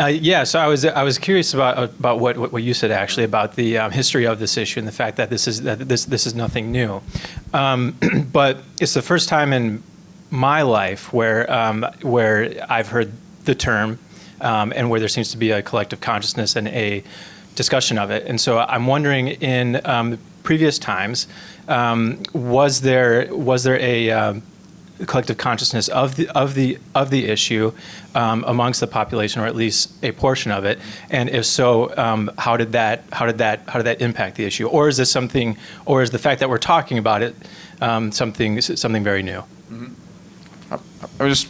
Yeah, so I was curious about what you said actually about the history of this issue and the fact that this is nothing new, but it's the first time in my life where I've heard the term and where there seems to be a collective consciousness and a discussion of it. And so I'm wondering, in previous times, was there a collective consciousness of the issue amongst the population, or at least a portion of it? And if so, how did that impact the issue? Or is this something, or is the fact that we're talking about it something very new? Mm-hmm. I just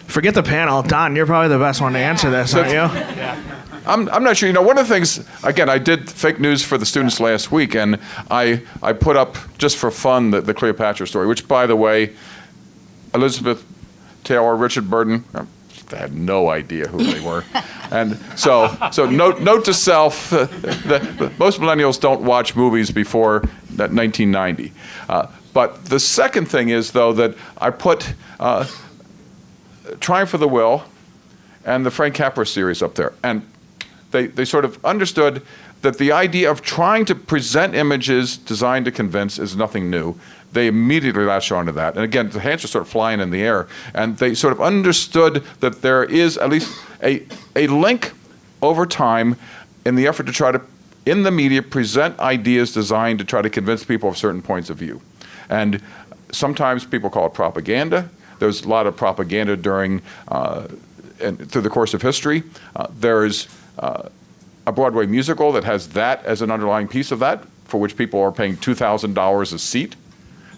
forget the panel. Don, you're probably the best one to answer this, aren't you? Yeah. I'm not sure. One of the things, again, I did fake news for the students last week, and I put up, just for fun, the Cleopatra story, which, by the way, Elizabeth Taylor, Richard Burton, I had no idea who they were. And so note to self, most millennials don't watch movies before 1990. But the second thing is, though, that I put Triumph of the Will and the Frank Capra series up there. And they sort of understood that the idea of trying to present images designed to convince is nothing new. They immediately latched onto that. And again, the hands are sort of flying in the air. And they sort of understood that there is at least a link over time in the effort to try to, in the media, present ideas designed to try to convince people of certain points of view. And sometimes people call it propaganda. There's a lot of propaganda during, and through the course of history. There's a Broadway musical that has that as an underlying piece of that, for which people are paying $2,000 a seat.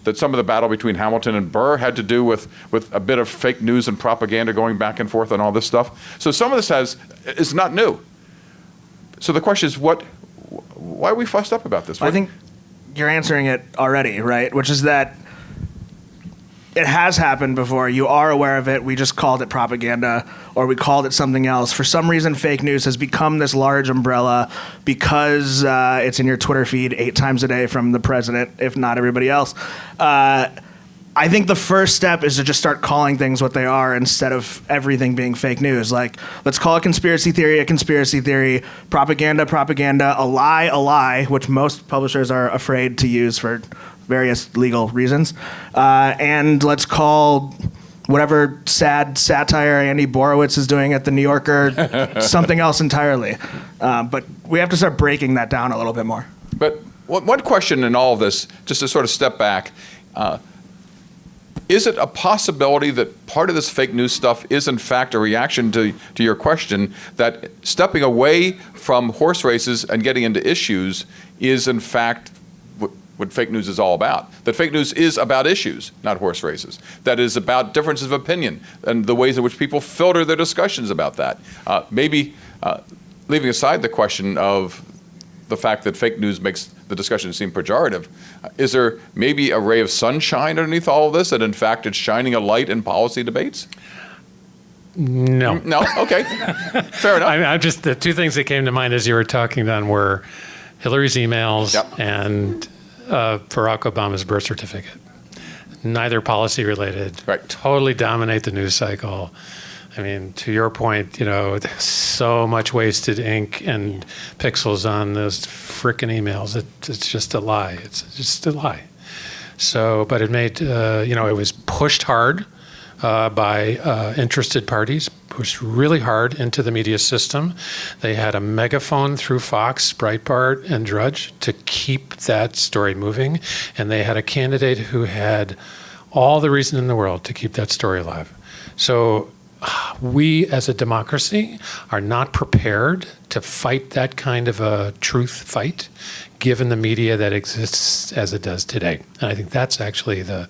That some of the battle between Hamilton and Burr had to do with a bit of fake news and propaganda going back and forth and all this stuff. So some of this is not new. So the question is, why are we fussed up about this? I think you're answering it already, right? Which is that it has happened before. You are aware of it. We just called it propaganda, or we called it something else. For some reason, fake news has become this large umbrella because it's in your Twitter feed 8 times a day from the president, if not everybody else. I think the first step is to just start calling things what they are instead of everything being fake news. Like, let's call a conspiracy theory, propaganda, a lie, which most publishers are afraid to use for various legal reasons. And let's call whatever sad satire Andy Borowitz is doing at The New Yorker something else entirely. But we have to start breaking that down a little bit more. But one question in all of this, just to sort of step back, is it a possibility that part of this fake news stuff is in fact a reaction to your question, that stepping away from horse races and getting into issues is in fact what fake news is all about? That fake news is about issues, not horse races. That is about differences of opinion and the ways in which people filter their discussions about that. Maybe leaving aside the question of the fact that fake news makes the discussion seem pejorative, is there maybe a ray of sunshine underneath all of this, that in fact it's shining a light in policy debates? No. No? Okay. Fair enough. I just, the two things that came to mind as you were talking, Don, were Hillary's emails and Barack Obama's birth certificate. Neither policy related. Right. Totally dominate the news cycle. I mean, to your point, there's so much wasted ink and pixels on those frickin' emails. It's just a lie. It's just a lie. So, but it made, it was pushed hard by interested parties, pushed really hard into the media system. They had a megaphone through Fox, Breitbart, and Drudge to keep that story moving. And they had a candidate who had all the reason in the world to keep that story alive. So we as a democracy are not prepared to fight that kind of a truth fight, given the media that exists as it does today. And I think that's actually the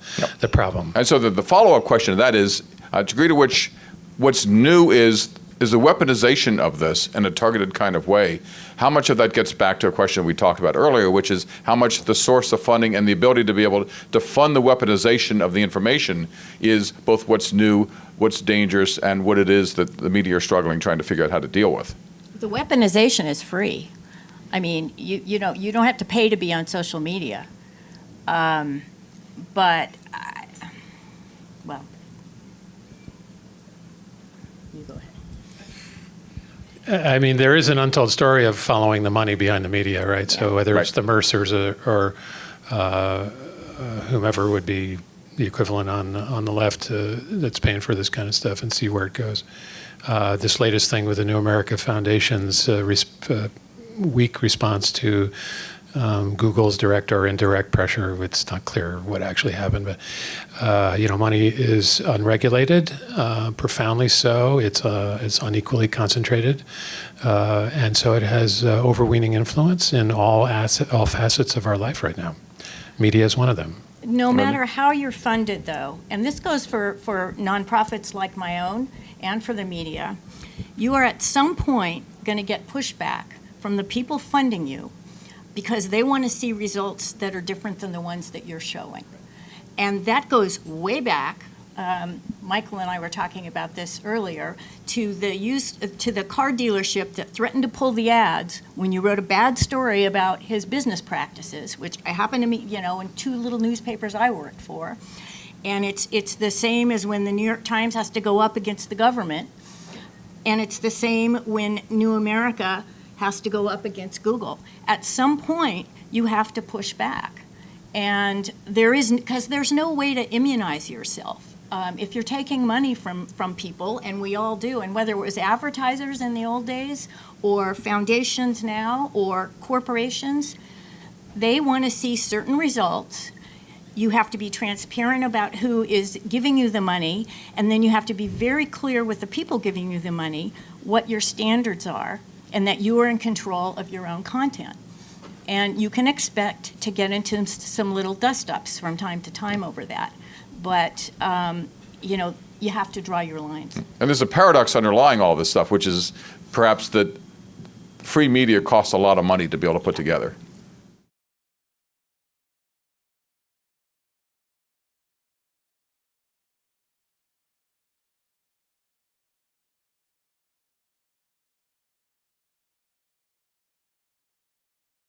problem. And so the follow-up question to that is, to the degree to which what's new is the weaponization of this in a targeted kind of way. How much of that gets back to a question we talked about earlier, which is how much the source of funding and the ability to be able to fund the weaponization of the information is both what's new, what's dangerous, and what it is that the media are struggling trying to figure out how to deal with. The weaponization is free. I mean, you don't have to pay to be on social media. But, well, you go ahead. I mean, there is an untold story of following the money behind the media, right? So whether it's Right. the Mercers or whomever would be the equivalent on the left that's paying for this kind of stuff, and see where it goes. This latest thing with the New America Foundation's weak response to Google's direct or indirect pressure. It's not clear what actually happened, but money is unregulated, profoundly so. It's unequally concentrated, and so it has overweening influence in all facets of our life right now. Media is one of them. No matter how you're funded, though, and this goes for nonprofits like my own and for the media, you are at some point going to get pushback from the people funding you because they want to see results that are different than the ones that you're showing. And that goes way back. Michael and I were talking about this earlier, to the car dealership that threatened to pull the ads when you wrote a bad story about his business practices, which I happened to meet, in two little newspapers I worked for. And it's the same as when the New York Times has to go up against the government. And it's the same when New America has to go up against Google. At some point, you have to push back. And because there's no way to immunize yourself. If you're taking money from people, and we all do, and whether it was advertisers in the old days or foundations now or corporations, they want to see certain results. You have to be transparent about who is giving you the money, and then you have to be very clear with the people giving you the money what your standards are, and that you are in control of your own content. And you can expect to get into some little dust-ups from time to time over that. But, you have to draw your lines. And there's a paradox underlying all this stuff, which is perhaps that free media costs a lot of money to be able to put together.